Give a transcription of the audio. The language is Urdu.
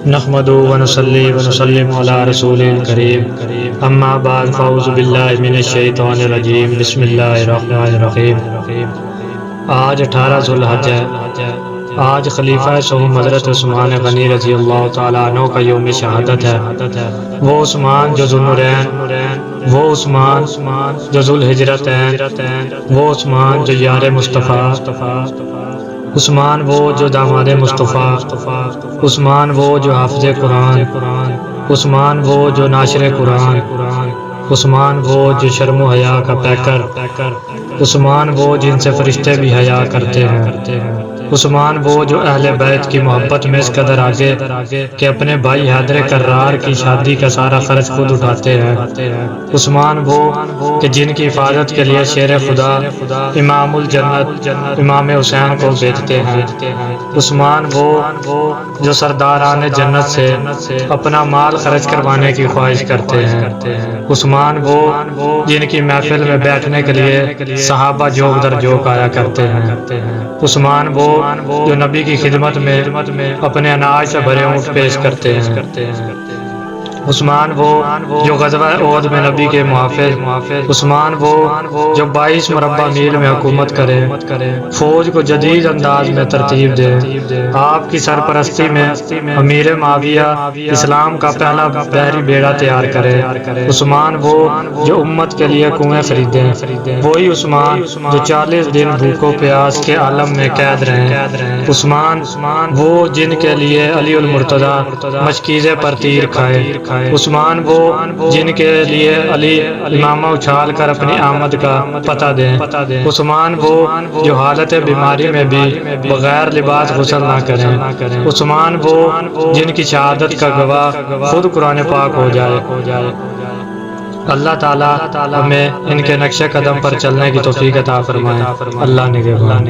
نحمدہ ونصلی ونسلم علی رسول الکریم، اما بعد فاعوذ باللہ من الشیطان الرجیم، بسم اللہ الرحمن الرحیم۔ آج 18 ذوالحج ہے۔ آج خلیفہ سوم حضرت عثمان غنی رضی اللہ تعالیٰ عنہ کا یوم شہادت ہے۔ وہ عثمان جو ذوالنورین، وہ عثمان جو ذوالہجرتین، وہ عثمان جو یار مصطفیٰ، عثمان وہ جو داماد مصطفیٰ، عثمان وہ جو حافظ قرآن، عثمان وہ جو ناشر قرآن، عثمان وہ جو شرم و حیا کا پیکر، عثمان وہ جن سے فرشتے بھی حیا کرتے ہیں، عثمان وہ جو اہل بیت کی محبت میں اس قدر آگے کہ اپنے بھائی حیدر کرار کی شادی کا سارا خرچ خود اٹھاتے ہیں، عثمان وہ کہ جن کی حفاظت کے لیے شیر خدا امام الجنت امام حسین کو بیچتے ہیں، عثمان وہ جو سرداران جنت سے اپنا مال خرچ کروانے کی خواہش کرتے ہیں، عثمان وہ جن کی محفل میں بیٹھنے کے لیے صحابہ جوک در جوک آیا کرتے ہیں، عثمان وہ جو نبی کی خدمت میں اپنے اناج سے بھرے اونٹ پیش کرتے ہیں، عثمان وہ جو غزوہ احد میں نبی کے محافظ، عثمان وہ جو 22 مربع میل میں حکومت کرے، فوج کو جدید انداز میں ترتیب دے، آپ کی سرپرستی میں امیر معاویہ اسلام کا پہلا بحری بیڑا تیار کرے، عثمان وہ جو امت کے لیے کنویں خریدے، وہی عثمان جو 40 دن بھوکو پیاس کے عالم میں قید رہے، عثمان وہ جن کے لیے علی المرتضی مشکیزے پر تیر کھائے، عثمان وہ جن کے لیے علی امامہ اچھال کر اپنی آمد کا پتہ دیں، عثمان وہ جو حالت بیماری میں بھی بغیر لباس غسل نہ کریں، عثمان وہ جن کی شہادت کا گواہ خود قرآن پاک ہو جائے۔ اللہ تعالیٰ ہمیں ان کے نقش قدم پر چلنے کی توفیق عطا فرمائے۔ اللہ نگہبان۔